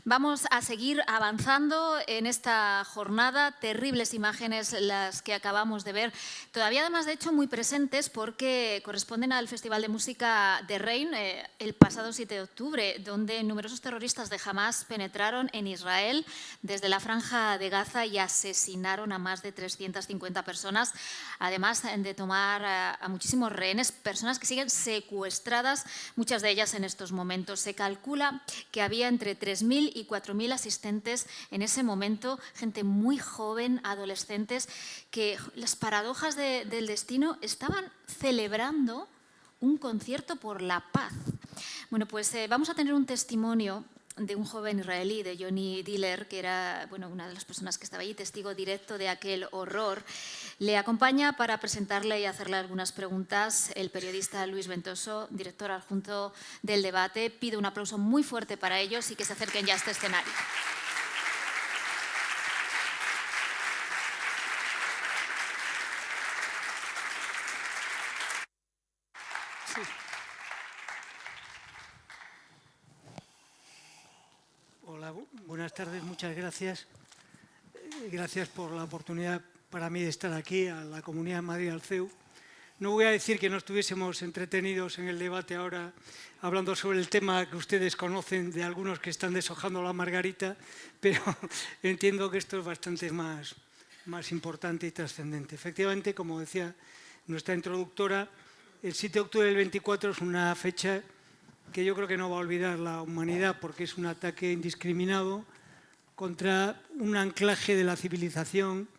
Vamos a seguir avanzando en esta jornada, terribles imágenes las que acabamos de ver, todavía además de hecho muy presentes porque corresponden al Festival de Música de Rein el pasado 7 de octubre, donde numerosos terroristas de Hamás penetraron en Israel desde la Franja de Gaza y asesinaron a más de 350 personas, además de tomar a muchísimos rehenes, personas que siguen secuestradas, muchas de ellas en estos momentos. Se calcula que había entre 3.000 y 4.000 asistentes en ese momento, gente muy joven, adolescentes, que las paradojas del destino estaban celebrando un concierto por la paz. Bueno, pues vamos a tener un testimonio de un joven israelí, de Yoni Diller, que era una de las personas que estaba allí, testigo directo de aquel horror. Le acompaña para presentarle y hacerle algunas preguntas el periodista Luis Ventoso, director adjunto del debate. Pido un aplauso muy fuerte para ellos y que se acerquen ya a este escenario. Sí. Hola, buenas tardes, muchas gracias. Gracias por la oportunidad para mí de estar aquí, a la Comunidad de Madrid, al CEU. No voy a decir que no estuviésemos entretenidos en el debate ahora, hablando sobre el tema que ustedes conocen de algunos que están deshojando la margarita, pero entiendo que esto es bastante más importante y trascendente. Efectivamente, como decía nuestra introductora, el 7 de octubre del 24 es una fecha que yo creo que no va a olvidar la humanidad porque es un ataque indiscriminado contra un anclaje de la civilización,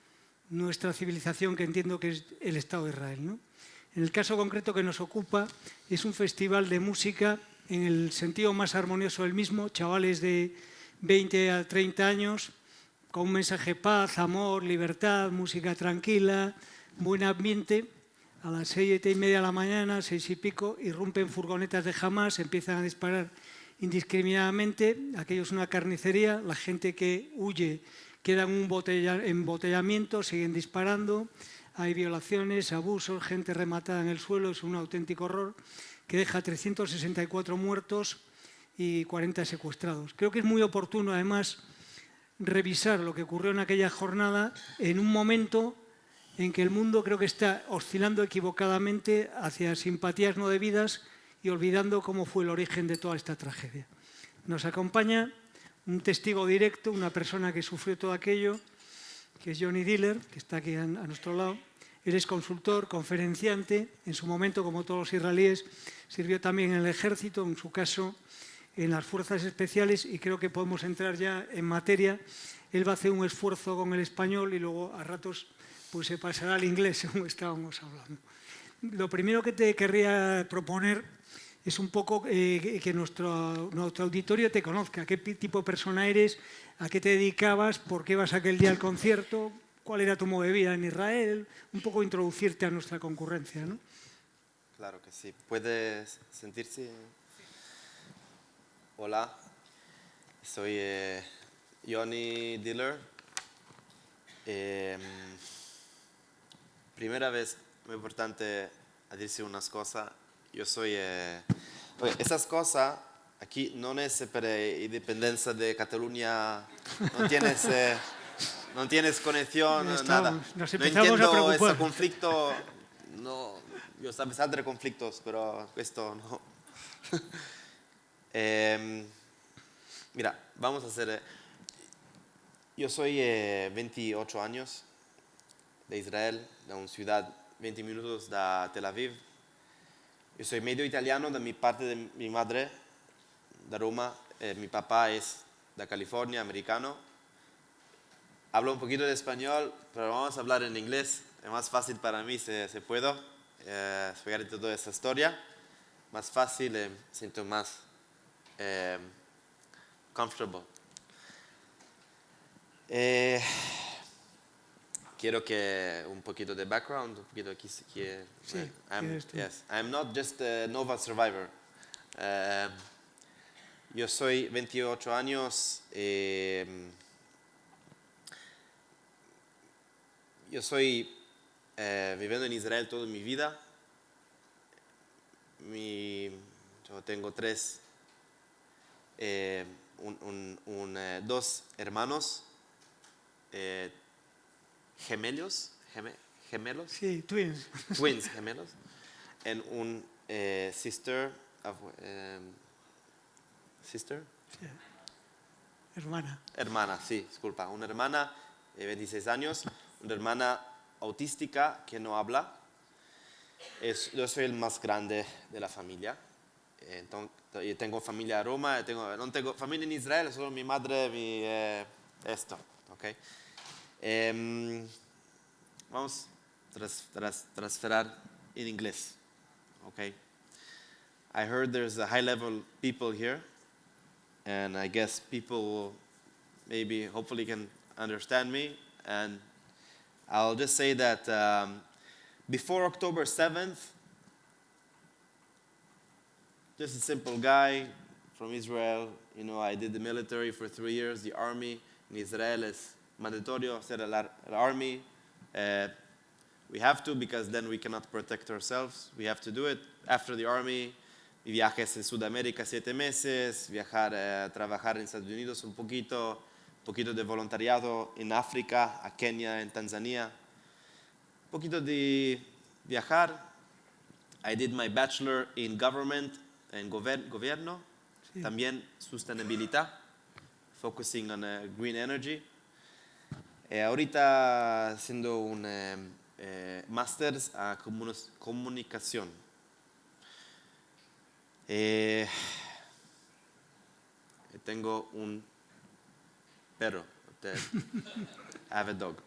nuestra civilización, que entiendo que es el Estado de Israel, ¿no? En el caso concreto que nos ocupa, es un festival de música en el sentido más armonioso del mismo, chavales de 20 a 30 años, con un mensaje de paz, amor, libertad, música tranquila, buen ambiente. A las 7:30 de la mañana, 6 y pico, irrumpen furgonetas de Hamás, empiezan a disparar indiscriminadamente. Aquello es una carnicería, la gente que huye queda en un embotellamiento, siguen disparando, hay violaciones, abusos, gente rematada en el suelo, es un auténtico horror que deja 364 muertos y 40 secuestrados. Creo que es muy oportuno, además, revisar lo que ocurrió en aquella jornada en un momento en que el mundo creo que está oscilando equivocadamente hacia simpatías no debidas y olvidando cómo fue el origen de toda esta tragedia. Nos acompaña un testigo directo, una persona que sufrió todo aquello, que es Yoni Diller, que está aquí a nuestro lado. Él es consultor, conferenciante, en su momento, como todos los israelíes, sirvió también en el ejército, en su caso en las fuerzas especiales, y creo que podemos entrar ya en materia. Él va a hacer un esfuerzo con el español y luego a ratos pues se pasará al inglés, según estábamos hablando. Lo primero que te querría proponer es un poco que nuestro auditorio te conozca. ¿Qué tipo de persona eres? ¿A qué te dedicabas? ¿Por qué vas aquel día al concierto? ¿Cuál era tu modo de vida en Israel? Un poco introducirte a nuestra concurrencia, ¿no? Claro que sí. ¿Puedes sentirse? Hola, soy Yoni Diller. Primera vez, muy importante decir unas cosas. Yo soy... esas cosas aquí no es para independencia de Cataluña, no tienes conexión, nada. Nos No empezamos a entiendo preocupar. ese conflicto, no, yo sabes entre conflictos, pero esto no. Mira, vamos a hacer... yo soy 28 años de Israel, de una ciudad 20 minutos de Tel Aviv. Yo soy medio italiano de mi parte de mi madre, de Roma. Mi papá es de California, americano. Hablo un poquito de español, pero vamos a hablar en inglés. Es más fácil para mí si puedo explicar toda esta historia. Más fácil, siento más comfortable. Quiero que un poquito de background, un poquito aquí. Sí, I'm not just a Nova survivor. Yo soy 28 años. Yo soy viviendo en Israel toda mi vida. Yo tengo tres dos hermanos gemelos, Sí, twins. twins gemelos, and un sister, sister? Sí. Hermana. Hermana, sí, disculpa, una hermana de 26 años, una hermana autística que no habla. Yo soy el más grande de la familia. Entonces, yo tengo familia en Roma, no tengo familia en Israel, solo mi madre, esto, ¿ok? Vamos a transferir en inglés, ¿ok? I heard there's a high-level people here, and I guess people will maybe, hopefully can understand me, and I'll just say that before October 7th, just a simple guy from Israel. You know, I did the military for 3 years. The army in Israel is mandatorio hacer el army. We have to because then we cannot protect ourselves. We have to do it. After the army, viajes en Sudamérica 7 meses, viajar a trabajar en Estados Unidos un poquito de voluntariado en África, a Kenia, en Tanzania, un poquito de viajar. I did my bachelor in government and gobierno, sí. También sostenibilidad, focusing on green energy. Ahorita haciendo un máster a comunicación. Tengo un perro. I have a dog.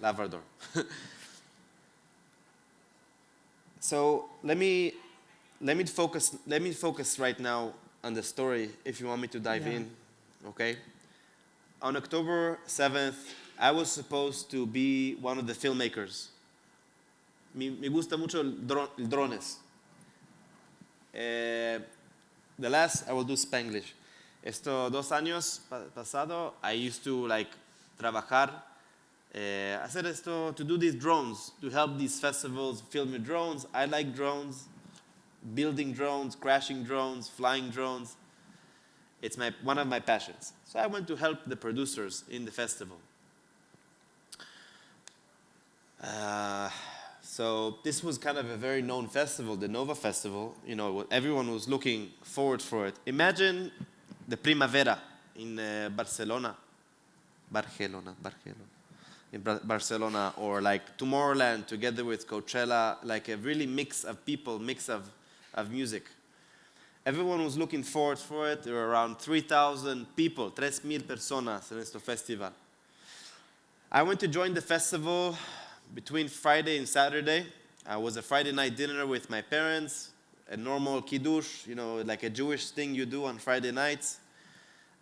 Labrador. So let me focus right now on the story if you want me to dive in, okay? On October 7th, I was supposed to be one of the filmmakers. Me gusta mucho el drones. I will do Spanglish. Estos 2 años pasado, I used to trabajar, hacer esto, to do these drones, to help these festivals film drones. I like drones, building drones, crashing drones, flying drones. It's one of my passions. So I went to help the producers in the festival. So this was kind of a very known festival, the Nova Festival. You know, everyone was looking forward for it. Imagine the Primavera in Barcelona, or like Tomorrowland together with Coachella, like a really mix of people, mix of music. Everyone was looking forward for it. There were around 3,000 people, 3,000 personas en este festival. I went to join the festival between Friday and Saturday. I was a Friday night dinner with my parents, a normal kiddush, you know, like a Jewish thing you do on Friday nights.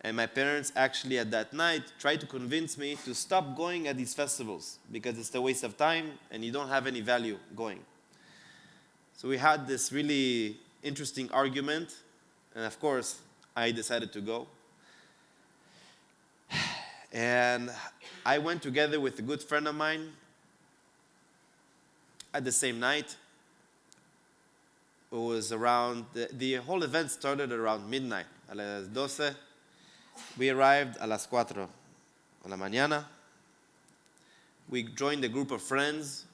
And my parents actually at that night tried to convince me to stop going at these festivals because it's a waste of time and you don't have any value going. So we had this really interesting argument, and of course, I decided to go. And I went together with a good friend of mine at the same night. It was around, the whole event started around midnight, a las 12. We arrived a las 4 de la mañana. We joined a group of friends,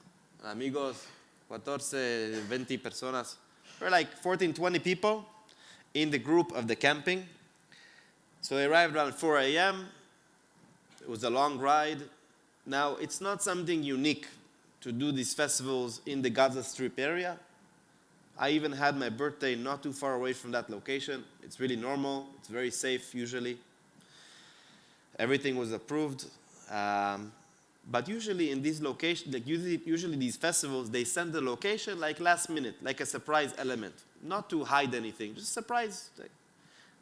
amigos, 14, 20 personas. There were like 14, 20 people in the group of the camping. So we arrived around 4 a.m. It was a long ride. Now, it's not something unique to do these festivals in the Gaza Strip area. I even had my birthday not too far away from that location. It's really normal. It's very safe usually. Everything was approved. But usually in these locations, like usually these festivals, they send the location like last minute, like a surprise element. Not to hide anything, just surprise. It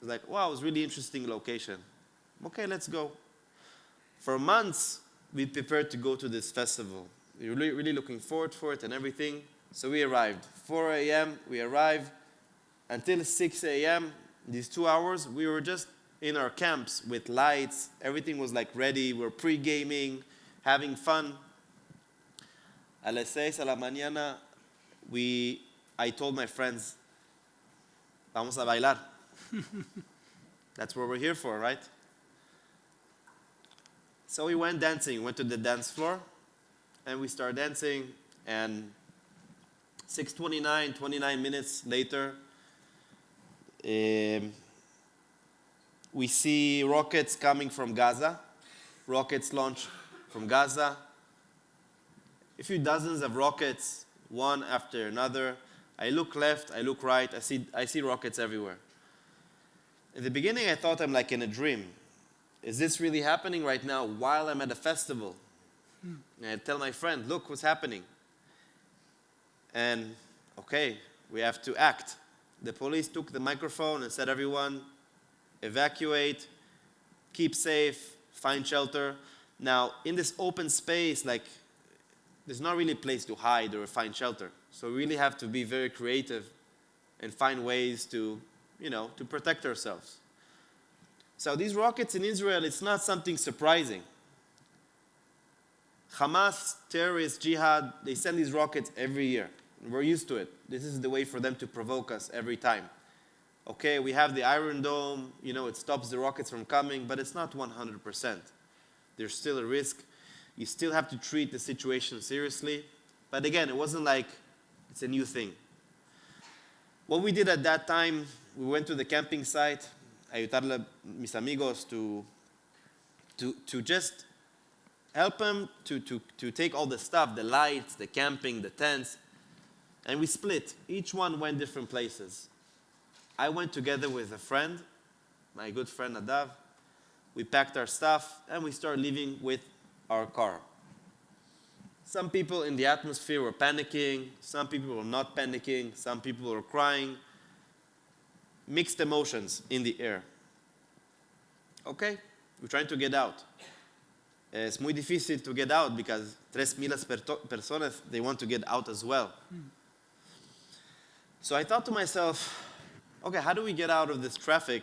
was like, wow, it was a really interesting location. Okay, let's go. For months, we prepared to go to this festival. We were really looking forward for it and everything. So we arrived. 4 a.m., we arrived. Until 6 a.m., these 2 hours, we were just in our camps with lights. Everything was like ready. We were pre-gaming, having fun. A las 6 de la mañana, I told my friends, vamos a bailar. That's what we're here for, right? So we went dancing, went to the dance floor, and we started dancing, and 6:29, 29 minutes later, we see rockets coming from Gaza, rockets launched from Gaza, a few dozens of rockets, one after another. I look left, I look right, I see rockets everywhere. In the beginning, I thought I'm like in a dream. Is this really happening right now while I'm at a festival? And I tell my friend, look what's happening. And okay, we have to act. The police took the microphone and said, everyone, evacuate, keep safe, find shelter. Now, in this open space, like, there's not really a place to hide or find shelter. So we really have to be very creative and find ways to, to protect ourselves. So these rockets in Israel, it's not something surprising. Hamás, terrorists, jihad, they send these rockets every year. We're used to it. This is the way for them to provoke us every time. Okay, we have the Iron Dome, it stops the rockets from coming, but it's not 100%. There's still a risk. You still have to treat the situation seriously. But again, it wasn't like it's a new thing. What we did at that time, we went to the camping site, ayudarle a mis amigos to just help them to take all the stuff, the lights, the camping, the tents, and we split. Each one went different places. I went together with a friend, my good friend Nadav. We packed our stuff, and we started leaving with our car. Some people in the atmosphere were panicking. Some people were not panicking. Some people were crying. Mixed emotions in the air. Okay, we're trying to get out. Es muy difícil to get out because 3,000 personas, they want to get out as well. So I thought to myself, okay, how do we get out of this traffic?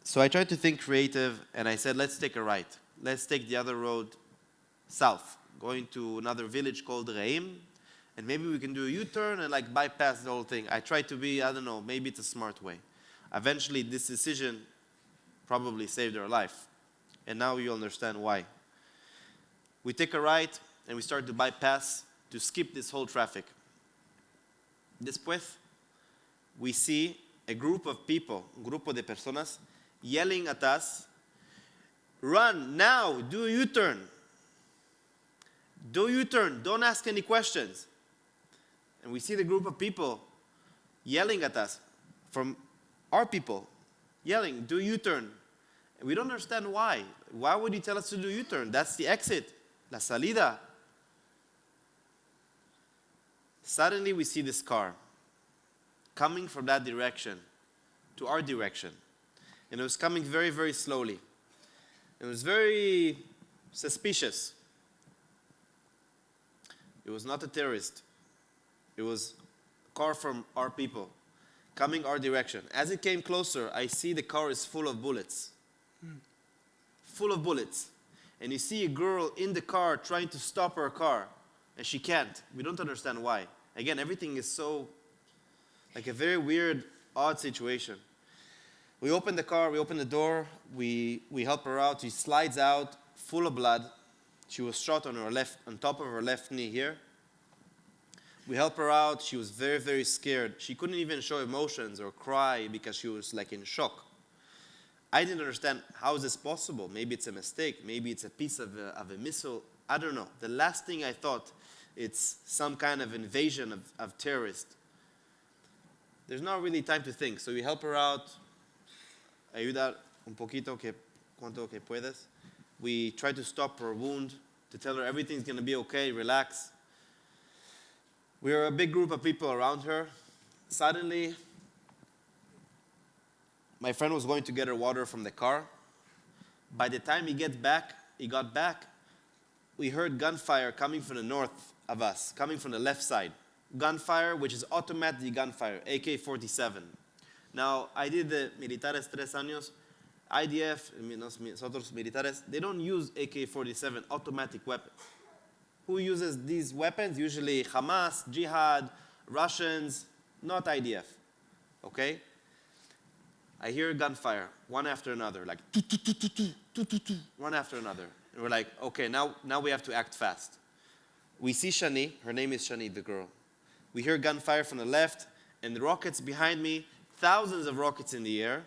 So I tried to think creative, and I said, let's take a right. Let's take the other road south, going to another village called Reim, and maybe we can do a U-turn and like bypass the whole thing. I tried to be, I don't know, maybe it's a smart way. Eventually, this decision probably saved our life, and now you understand why. We take a right, and we start to bypass to skip this whole traffic. Después, we see a group of people, un grupo de personas, yelling at us, run now, do a U-turn. Do a U-turn, don't ask any questions. And we see the group of people yelling at us, from our people, yelling, do a U-turn. And we don't understand why. Why would you tell us to do a U-turn? That's the exit, la salida. Suddenly we see this car coming from that direction to our direction. And it was coming very, very slowly. It was very suspicious. It was not a terrorist. It was a car from our people coming our direction. As it came closer, I see the car is full of bullets. Full of bullets. And you see a girl in the car trying to stop her car, and she can't. We don't understand why. Again, everything is so, like a very weird, odd situation. We open the car, we open the door, we help her out. She slides out, full of blood. She was shot on her left, on top of her left knee here. We help her out. She was very, very scared. She couldn't even show emotions or cry because she was like in shock. I didn't understand, how is this possible? Maybe it's a mistake. Maybe it's a piece of a missile. I don't know. The last thing I thought, it's some kind of invasion of terrorists. There's not really time to think. So we help her out. Ayuda un poquito, cuanto que puedes. We try to stop her wound, to tell her everything's going to be okay, relax. We were a big group of people around her. Suddenly, my friend was going to get her water from the car. By the time he got back, we heard gunfire coming from the north of us, coming from the left side. Gunfire, which is automatic gunfire, AK-47. Now, I did the militares 3 años. IDF, nosotros militares, they don't use AK-47 automatic weapons. Who uses these weapons? Usually Hamas, Jihad, Russians, not IDF. Okay? I hear gunfire, one after another, like one after another. And we're like, okay, now we have to act fast. We see Shani, her name is Shani, the girl. We hear gunfire from the left, and the rockets behind me, thousands of rockets in the air.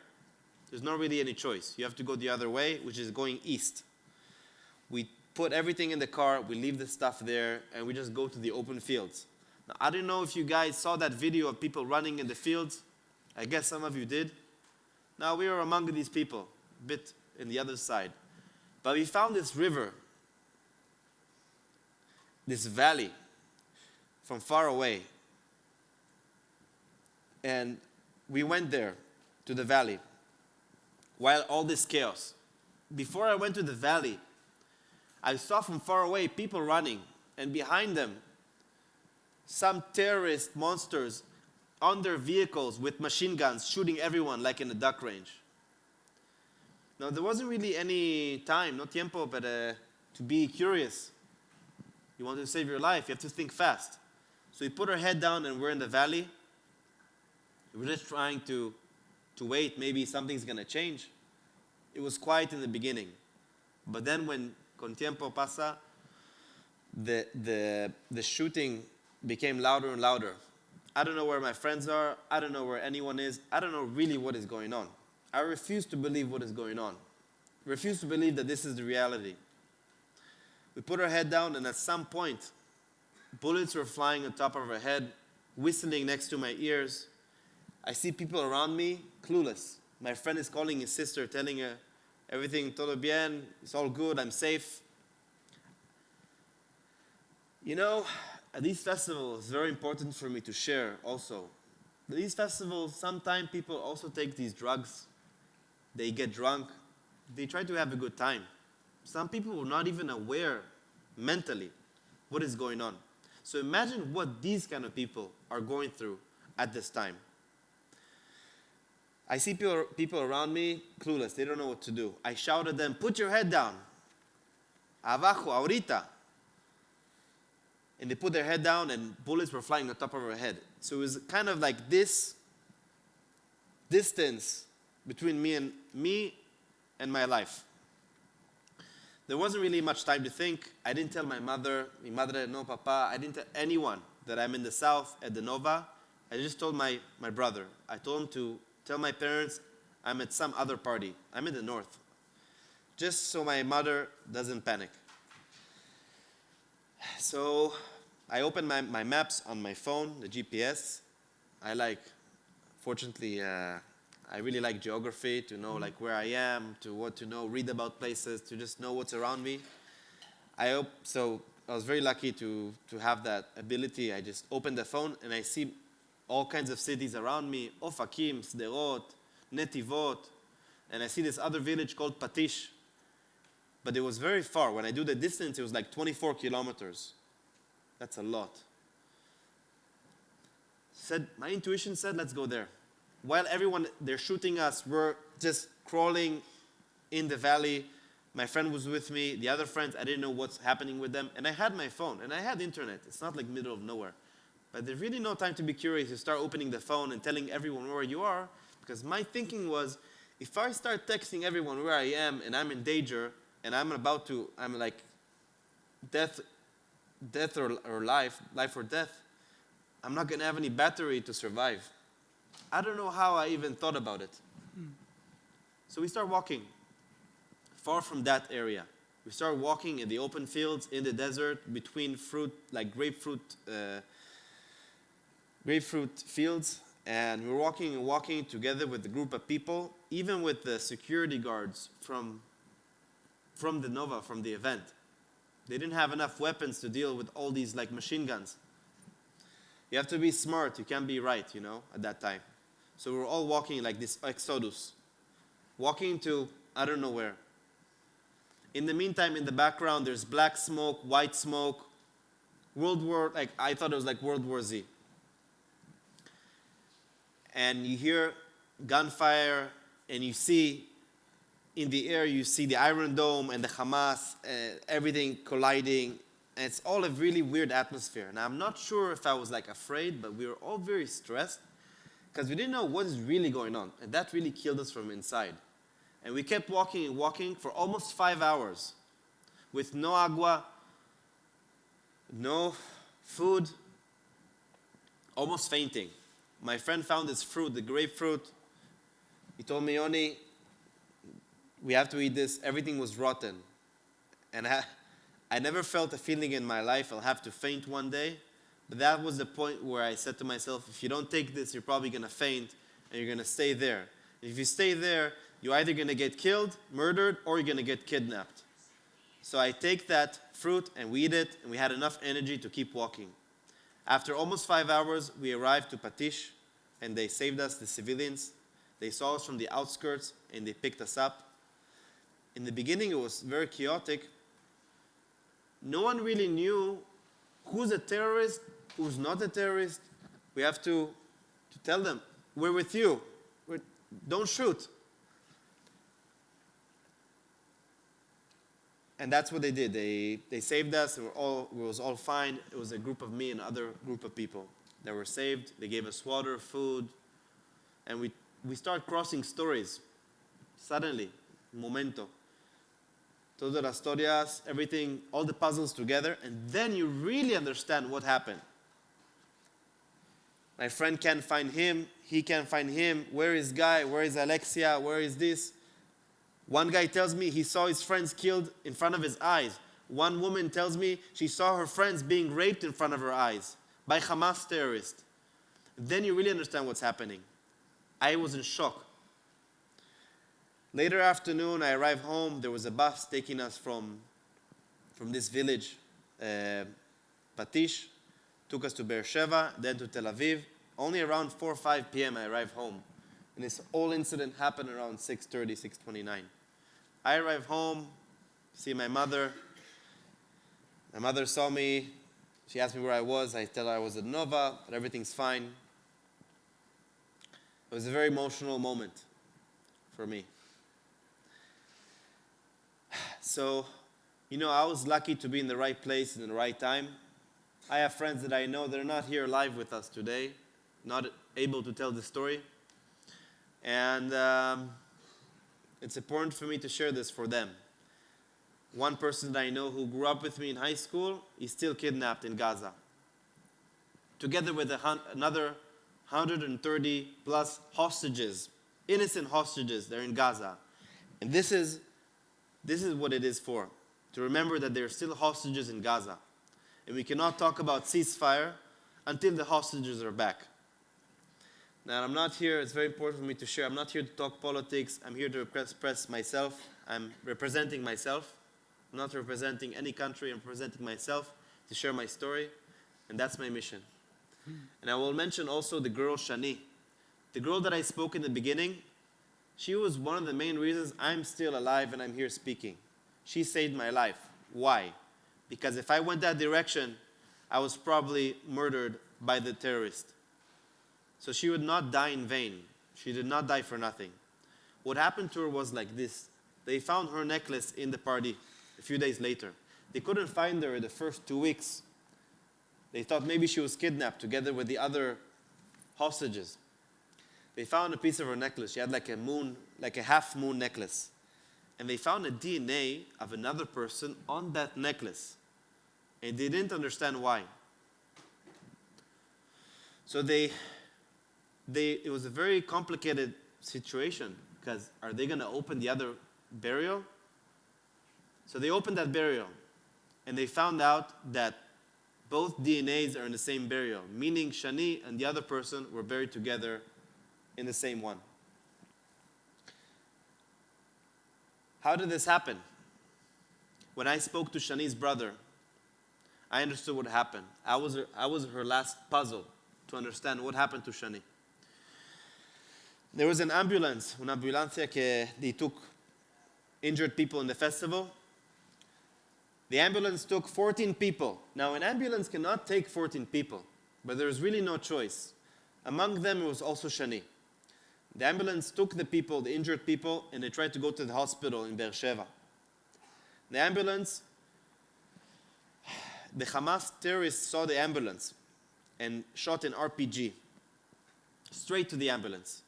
There's not really any choice. You have to go the other way, which is going east. We put everything in the car, we leave the stuff there, and we just go to the open fields. Now, I don't know if you guys saw that video of people running in the fields. I guess some of you did. Now, we were among these people, a bit in the other side. But we found this river, this valley, from far away. And we went there, to the valley, while all this chaos. Before I went to the valley, I saw from far away people running, and behind them, some terrorist monsters on their vehicles with machine guns shooting everyone like in a duck range. Now, there wasn't really any time, no tiempo, but to be curious. You want to save your life, you have to think fast. So we put our head down and we're in the valley. We're just trying to wait, maybe something's going to change. It was quiet in the beginning. But then when con tiempo pasa, the shooting became louder and louder. I don't know where my friends are. I don't know where anyone is. I don't know really what is going on. I refuse to believe what is going on. I refuse to believe that this is the reality. We put our head down, and at some point, bullets were flying on top of our head, whistling next to my ears. I see people around me, clueless. My friend is calling his sister, telling her, everything todo bien, it's all good, I'm safe. You know, at these festivals, it's very important for me to share also. At these festivals, sometimes people also take these drugs. They get drunk. They try to have a good time. Some people are not even aware mentally what is going on. So imagine what these kind of people are going through at this time. I see people around me clueless. They don't know what to do. I shout at them, put your head down. Abajo, ahorita. And they put their head down, and bullets were flying on top of our head. So it was kind of like this distance between me and my life. There wasn't really much time to think. I didn't tell my mother, mi madre, no papa. I didn't tell anyone that I'm in the south at the Nova. I just told my brother. I told him to tell my parents I'm at some other party. I'm in the north. Just so my mother doesn't panic. So I opened my maps on my phone, the GPS. Fortunately, I really like geography, to know like where I am, to know, read about places, to just know what's around me. So I was very lucky to have that ability. I just opened the phone and I see all kinds of cities around me, Ofakim, Sderot, Netivot, and I see this other village called Patish. But it was very far. When I do the distance, it was like 24 kilometers. That's a lot. My intuition said, let's go there. While everyone, they're shooting us, we're just crawling in the valley. My friend was with me. The other friends, I didn't know what's happening with them. And I had my phone, and I had internet. It's not like middle of nowhere. But there's really no time to be curious. You start opening the phone and telling everyone where you are. Because my thinking was, if I start texting everyone where I am and I'm in danger, and I'm like death or life or death, I'm not going to have any battery to survive. I don't know how I even thought about it. So we start walking far from that area. We start walking in the open fields, in the desert, between fruit, like grapefruit fields. And we're walking together with a group of people, even with the security guards from the Nova, from the event. They didn't have enough weapons to deal with all these like machine guns. You have to be smart. You can't be right, at that time. So we're all walking like this exodus, walking to I don't know where. In the meantime, in the background, there's black smoke, white smoke, I thought it was like World War Z. And you hear gunfire, and you see in the air, you see the Iron Dome and the Hamás, everything colliding. And it's all a really weird atmosphere. And I'm not sure if I was like afraid, but we were all very stressed. because we didn't know what is really going on. And that really killed us from inside. And we kept walking and walking for almost 5 hours with no agua, no food, almost fainting. My friend found this fruit, the grapefruit. He told me, Yoni, we have to eat this. Everything was rotten. And I never felt a feeling in my life I'll have to faint one day. But that was the point where I said to myself, if you don't take this, you're probably going to faint and you're going to stay there. If you stay there, you're either going to get killed, murdered, or you're going to get kidnapped. So I take that fruit and we eat it, and we had enough energy to keep walking. After almost 5 hours, we arrived to Patish, and they saved us, the civilians. They saw us from the outskirts, and they picked us up. In the beginning, it was very chaotic. No one really knew who's a terrorist, who's not a terrorist. We have to tell them, we're with you. Don't shoot. And that's what they did. They saved us. It was all fine. It was a group of me and another group of people that were saved. They gave us water, food. And we start crossing stories. Suddenly, momento. Todas las historias, everything, all the puzzles together. And then you really understand what happened. My friend can't find him. He can't find him. Where is Guy? Where is Alexia? Where is this? One guy tells me he saw his friends killed in front of his eyes. One woman tells me she saw her friends being raped in front of her eyes by Hamás terrorists. Then you really understand what's happening. I was in shock. Later afternoon, I arrived home. There was a bus taking us from this village, Patish, took us to Beersheba, then to Tel Aviv. Only around 4 or 5 p.m. I arrived home. And this whole incident happened around 6:30, 6:29. I arrived home, see my mother. My mother saw me. She asked me where I was. I tell her I was at Nova, but everything's fine. It was a very emotional moment for me. So, I was lucky to be in the right place in the right time. I have friends that I know that are not here live with us today, not able to tell the story. And it's important for me to share this for them. One person that I know who grew up with me in high school is still kidnapped in Gaza. Together with another 130 plus hostages, innocent hostages, they're in Gaza. And this is what it is for, to remember that there are still hostages in Gaza. And we cannot talk about ceasefire until the hostages are back. Now, I'm not here, it's very important for me to share, I'm not here to talk politics, I'm here to express myself, I'm representing myself. I'm not representing any country, I'm representing myself to share my story, and that's my mission. And I will mention also the girl Shani. The girl that I spoke in the beginning, she was one of the main reasons I'm still alive and I'm here speaking. She saved my life. Why? Because if I went that direction, I was probably murdered by the terrorist. So she would not die in vain. She did not die for nothing. What happened to her was like this. They found her necklace in the party a few days later. They couldn't find her in the first 2 weeks. They thought maybe she was kidnapped together with the other hostages. They found a piece of her necklace. She had like a half moon necklace. And they found a DNA of another person on that necklace. And they didn't understand why. So it was a very complicated situation, because are they going to open the other burial? So they opened that burial, and they found out that both DNAs are in the same burial, meaning Shani and the other person were buried together in the same one. How did this happen? When I spoke to Shani's brother, I understood what happened. I was her last puzzle to understand what happened to Shani. There was an ambulance, una ambulancia que they took injured people in the festival. The ambulance took 14 people. Now, an ambulance cannot take 14 people, but there was really no choice. Among them, it was also Shani. The ambulance took the people, the injured people, and they tried to go to the hospital in Beersheba. The ambulance, the Hamás terrorists saw the ambulance and shot an RPG. straight to the ambulance.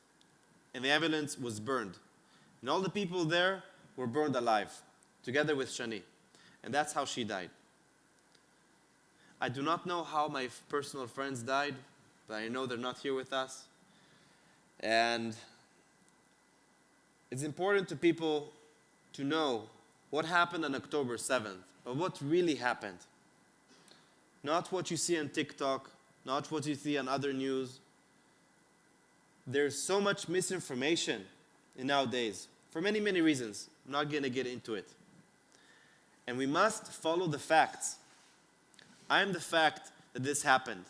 And the ambulance was burned. And all the people there were burned alive, together with Shani. And that's how she died. I do not know how my personal friends died, but I know they're not here with us. And it's important to people to know what happened on October 7th, but what really happened. Not what you see on TikTok, not what you see on other news. There's so much misinformation nowadays, for many, many reasons. I'm not going to get into it. And we must follow the facts. I am the fact that this happened.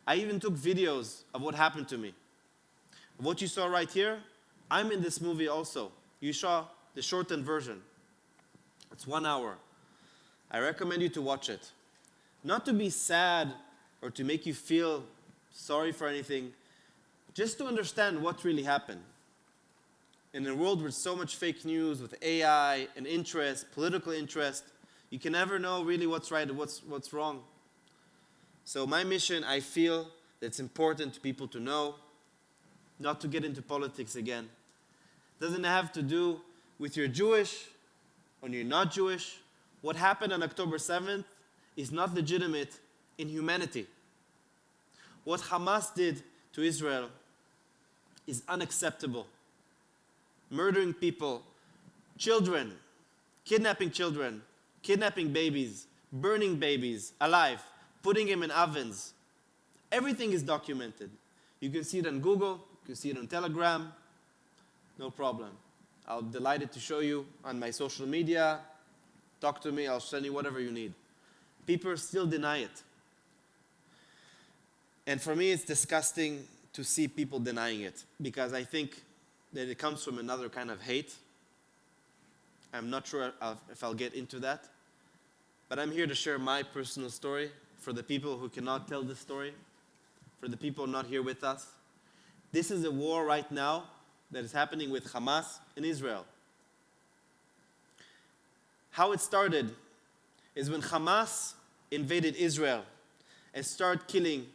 I even took videos of what happened to me. What you saw right here, I'm in this movie also. You saw the shortened version. It's 1 hour. I recommend you to watch it. Not to be sad or to make you feel sorry for anything, just to understand what really happened. In a world with so much fake news, with AI and interest, political interest, you can never know really what's right and what's wrong. So my mission, I feel that it's important to people to know, not to get into politics again. It doesn't have to do with you're Jewish or you're not Jewish. What happened on October 7th is not legitimate in humanity. What Hamas did to Israel is unacceptable. Murdering people, children, kidnapping babies, burning babies alive, putting them in ovens. Everything is documented. You can see it on Google, you can see it on Telegram, no problem. I'll be delighted to show you on my social media. Talk to me, I'll send you whatever you need. People still deny it. And for me, it's disgusting to see people denying it, because I think that it comes from another kind of hate. I'm not sure if I'll get into that, but I'm here to share my personal story for the people who cannot tell this story, for the people not here with us. This is a war right now that is happening with Hamas in Israel. How it started is when Hamas invaded Israel and started killing,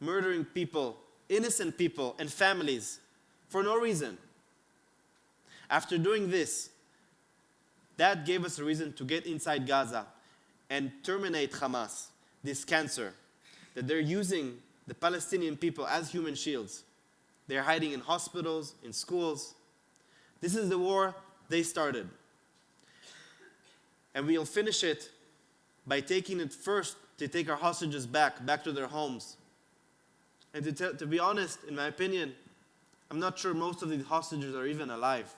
murdering people, innocent people and families for no reason. After doing this, that gave us a reason to get inside Gaza and terminate Hamas, this cancer, that they're using the Palestinian people as human shields. They're hiding in hospitals, in schools. This is the war they started. And we'll finish it by taking it first to take our hostages back to their homes. And to be honest, in my opinion, I'm not sure most of these hostages are even alive.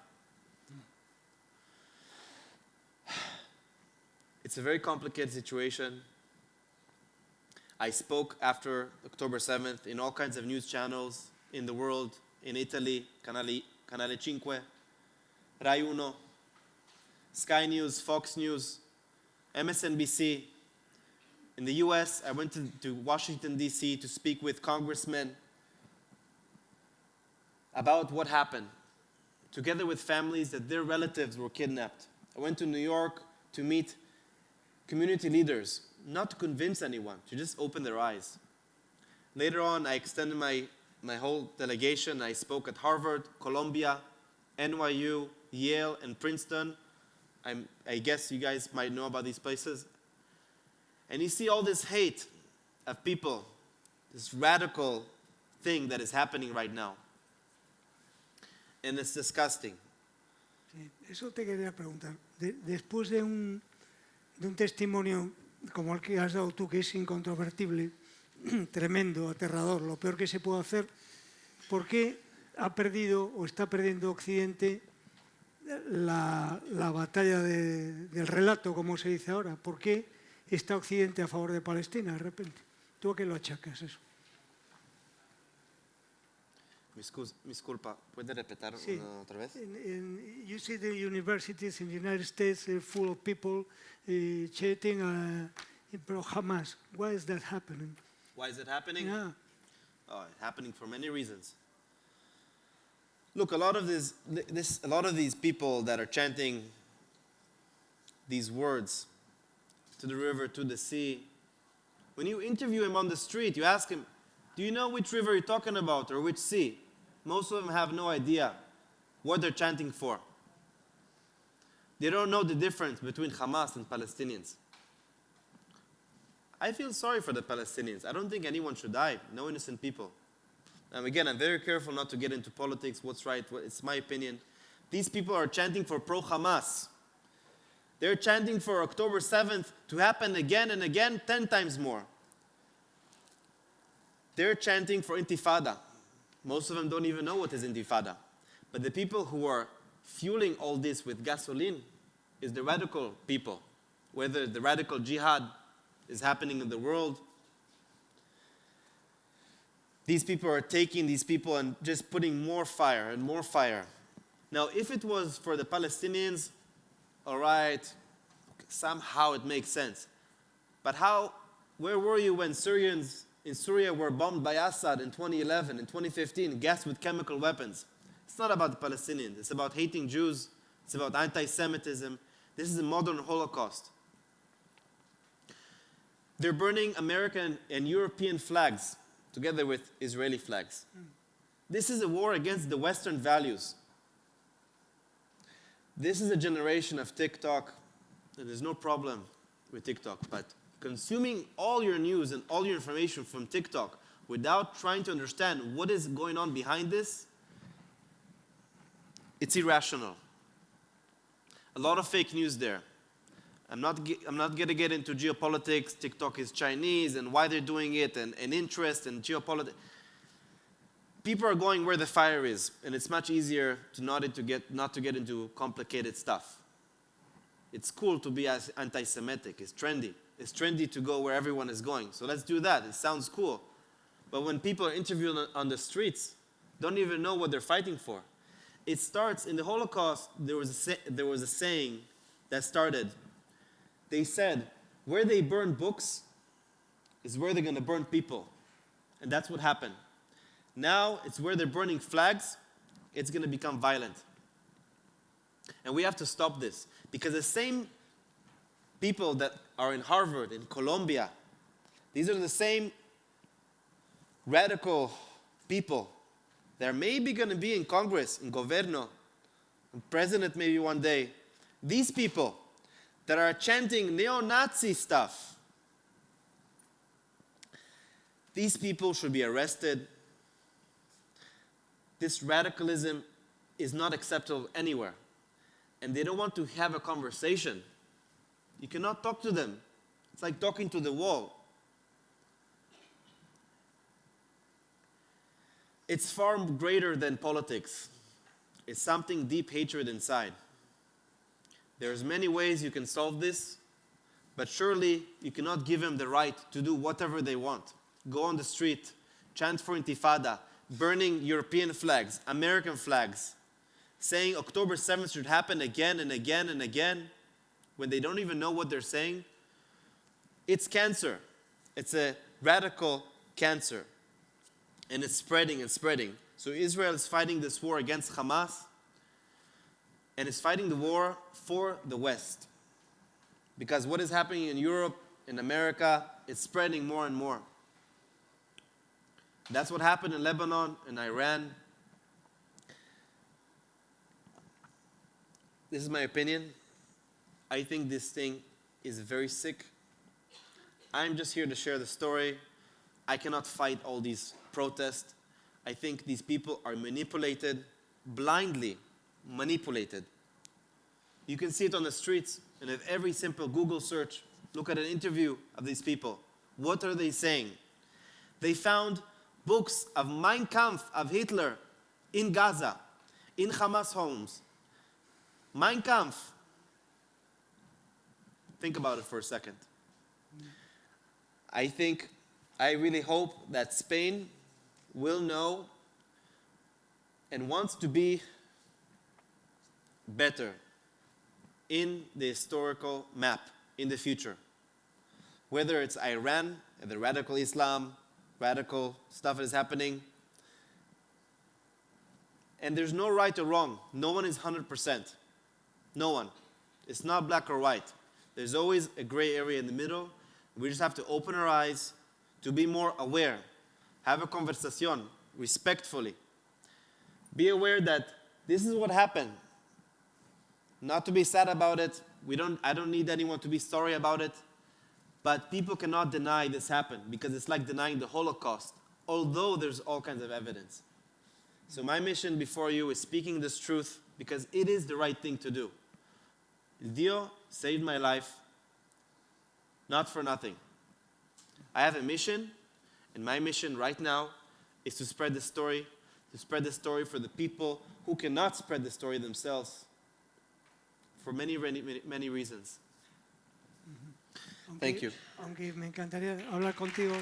It's a very complicated situation. I spoke after October 7th in all kinds of news channels in the world, in Italy, Canale 5, Rai Uno, Sky News, Fox News, MSNBC. In the US, I went to Washington, D.C. to speak with congressmen about what happened, together with families that their relatives were kidnapped. I went to New York to meet community leaders, not to convince anyone, to just open their eyes. Later on, I extended my whole delegation. I spoke at Harvard, Columbia, NYU, Yale, and Princeton. I guess you guys might know about these places. And you see all this hate of people, this radical thing that is happening right now. And it's disgusting. Sí, eso te quería preguntar. Después de un testimonio como el que has dado tú, que es incontrovertible, tremendo, aterrador, lo peor que se puede hacer, ¿por qué ha perdido o está perdiendo Occidente la batalla del relato, como se dice ahora? ¿Por qué está Occidente a favor de Palestina de repente? ¿Tú a qué lo achacas eso? Disculpa, ¿puedes repetir Sí. otra vez? You see the universities in the United States full of people chatting pro Hamas. Why is that happening? Why is it happening? Yeah. Oh, it's happening for many reasons. Look, a lot of these people that are chanting these words, to the river, to the sea, when you interview him on the street, you ask him, do you know which river you're talking about or which sea? Most of them have no idea what they're chanting for. They don't know the difference between Hamas and Palestinians. I feel sorry for the Palestinians. I don't think anyone should die, no innocent people. And again, I'm very careful not to get into politics, what's right, it's my opinion. These people are chanting for pro-Hamas. They're chanting for October 7th to happen again and again, 10 times more. They're chanting for intifada. Most of them don't even know what is intifada. But the people who are fueling all this with gasoline is the radical people. Whether the radical jihad is happening in the world. These people are taking these people and just putting more fire and more fire. Now, if it was for the Palestinians, all right, somehow it makes sense. But where were you when Syrians in Syria were bombed by Assad in 2011, in 2015, gassed with chemical weapons? It's not about the Palestinians. It's about hating Jews. It's about anti-Semitism. This is a modern Holocaust. They're burning American and European flags together with Israeli flags. This is a war against the Western values. This is a generation of TikTok, and there's no problem with TikTok, but consuming all your news and all your information from TikTok without trying to understand what is going on behind this, it's irrational. A lot of fake news there. I'm not going to get into geopolitics. TikTok is Chinese and why they're doing it and interest and geopolitics. People are going where the fire is, and it's much easier not to get into complicated stuff. It's cool to be anti-Semitic. It's trendy. It's trendy to go where everyone is going. So let's do that. It sounds cool. But when people are interviewed on the streets, don't even know what they're fighting for. It starts in the Holocaust. There was a saying that started. They said, where they burn books is where they're going to burn people. And that's what happened. Now it's where they're burning flags, it's going to become violent. And we have to stop this. Because the same people that are in Harvard, in Colombia, these are the same radical people that are maybe going to be in Congress, in Gobierno, president maybe one day. These people that are chanting neo-Nazi stuff, these people should be arrested. This radicalism is not acceptable anywhere. And they don't want to have a conversation. You cannot talk to them. It's like talking to the wall. It's far greater than politics. It's something deep hatred inside. There's many ways you can solve this, but surely you cannot give them the right to do whatever they want. Go on the street, chant for intifada, burning European flags, American flags, saying October 7th should happen again and again and again, when they don't even know what they're saying. It's cancer. It's a radical cancer. And it's spreading and spreading. So Israel is fighting this war against Hamas, and is fighting the war for the West. Because what is happening in Europe, in America, it's spreading more and more. That's what happened in Lebanon, in Iran. This is my opinion. I think this thing is very sick. I'm just here to share the story. I cannot fight all these protests. I think these people are manipulated, blindly manipulated. You can see it on the streets, and at every simple Google search, look at an interview of these people. What are they saying? They found books of Mein Kampf of Hitler in Gaza, in Hamas homes. Mein Kampf. Think about it for a second. I really hope that Spain will know and wants to be better in the historical map in the future. Whether it's Iran and the radical Islam, radical stuff that is happening. And there's no right or wrong. No one is 100%. No one. It's not black or white. There's always a gray area in the middle. We just have to open our eyes to be more aware. Have a conversation respectfully. Be aware that this is what happened. Not to be sad about it. I don't need anyone to be sorry about it. But people cannot deny this happened because it's like denying the Holocaust, although there's all kinds of evidence. So my mission before you is speaking this truth because it is the right thing to do. Dio saved my life, not for nothing. I have a mission, and my mission right now is to spread the story for the people who cannot spread the story themselves for many, many, many reasons. Thank you. Aunque me encantaría hablar contigo.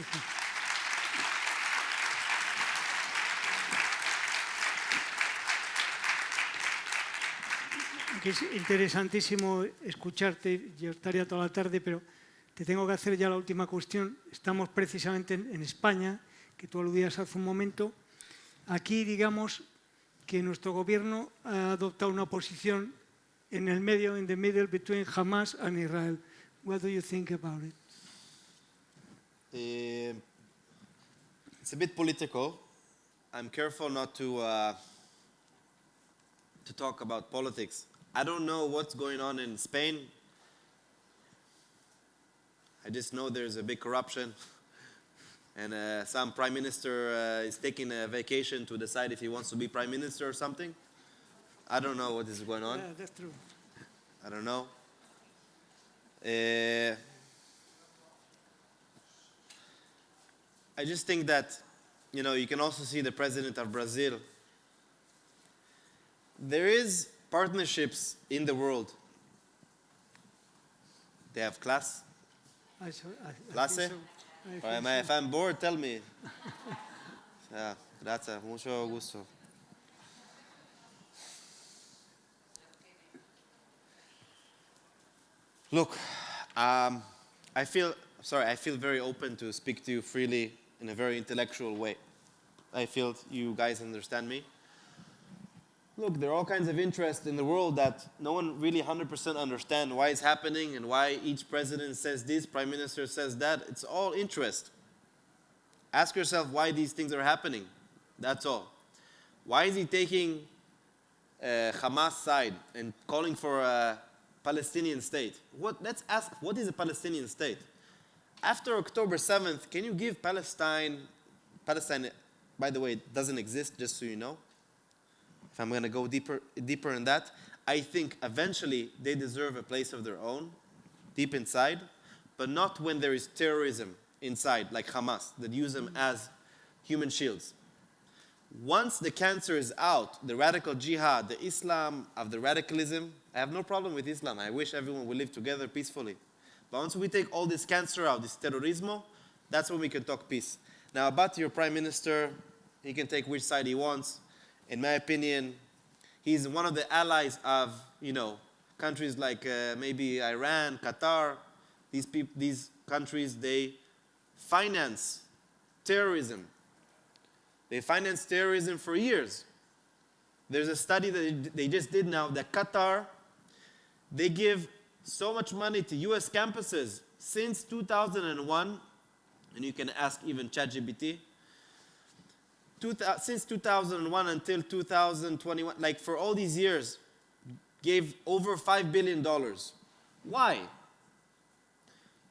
Que es interesantísimo escucharte, yo estaría toda la tarde, pero te tengo que hacer ya la última cuestión. Estamos precisamente en España, que tú aludías hace un momento. Aquí, digamos, que nuestro gobierno ha adoptado una posición en el medio, in the middle between Hamás and Israel. What do you think about it? It's a bit political. I'm careful not to talk about politics. I don't know what's going on in Spain. I just know there's a big corruption. And some prime minister is taking a vacation to decide if he wants to be prime minister or something. I don't know what is going on. Yeah, that's true. I don't know. I just think that, you can also see the president of Brazil. There is partnerships in the world. They have class. Clase? If I'm bored, tell me. Gracias, mucho gusto. Look, I feel very open to speak to you freely in a very intellectual way. I feel you guys understand me. Look, there are all kinds of interests in the world that no one really 100% understands why it's happening and why each president says this, prime minister says that. It's all interest. Ask yourself why these things are happening. That's all. Why is he taking Hamas side and calling for a Palestinian state? Let's ask, what is a Palestinian state? After October 7th, can you give Palestine, by the way, it doesn't exist, just so you know. If I'm going to go deeper in that, I think eventually they deserve a place of their own, deep inside, but not when there is terrorism inside, like Hamas, that use them as human shields. Once the cancer is out, the radical jihad, the Islam of the radicalism, I have no problem with Islam. I wish everyone would live together peacefully. But once we take all this cancer out, this terrorismo, that's when we can talk peace. Now, about your prime minister, he can take which side he wants. In my opinion, he's one of the allies of, countries like maybe Iran, Qatar. These countries, they finance terrorism. They finance terrorism for years. There's a study that they just did now that Qatar, they give so much money to US campuses since 2001, and you can ask even ChatGPT, since 2001 until 2021, like for all these years, gave over $5 billion. Why?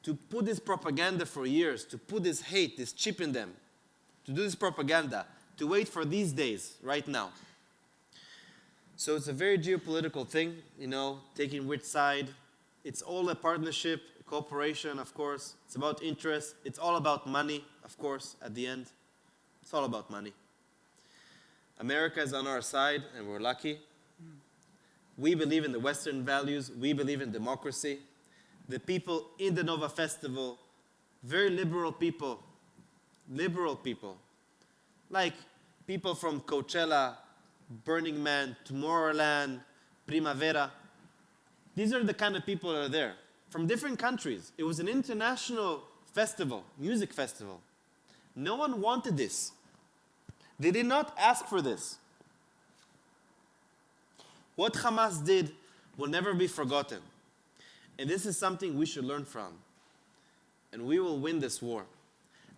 To put this propaganda for years, to put this hate, this chip in them, to do this propaganda, to wait for these days, right now. So it's a very geopolitical thing, taking which side. It's all a partnership, a cooperation, of course. It's about interest. It's all about money, of course, at the end. It's all about money. America is on our side, and we're lucky. We believe in the Western values. We believe in democracy. The people in the Nova Festival, very liberal people, like people from Coachella, Burning Man, Tomorrowland, Primavera. These are the kind of people that are there, from different countries. It was an international festival, music festival. No one wanted this. They did not ask for this. What Hamas did will never be forgotten. And this is something we should learn from. And we will win this war.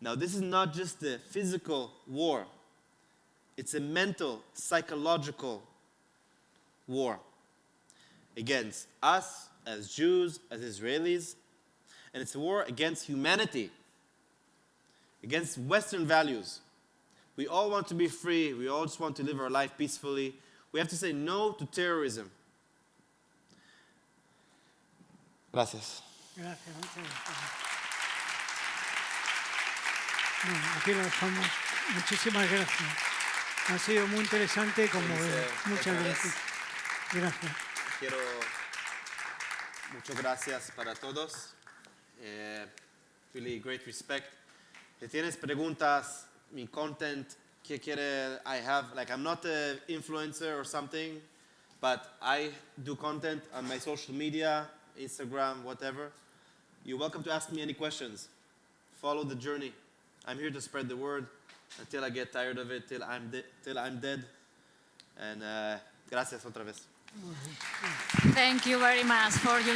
Now, this is not just the physical war. It's a mental, psychological war against us as Jews, as Israelis, and it's a war against humanity, against Western values. We all want to be free. We all just want to live our life peacefully. We have to say no to terrorism. Gracias. Gracias, muchas gracias. Bueno, aquí lo dejamos. Muchísimas gracias. Ha sido muy interesante como veo. Muchas gracias. Gracias. Muchas gracias para todos. Really great respect. Si tienes preguntas, mi content, ¿qué quiere I have? Like, I'm not an influencer or something, but I do content on my social media, Instagram, whatever. You're welcome to ask me any questions. Follow the journey. I'm here to spread the word until I get tired of it, till I'm dead. And gracias otra vez. Thank you very much for your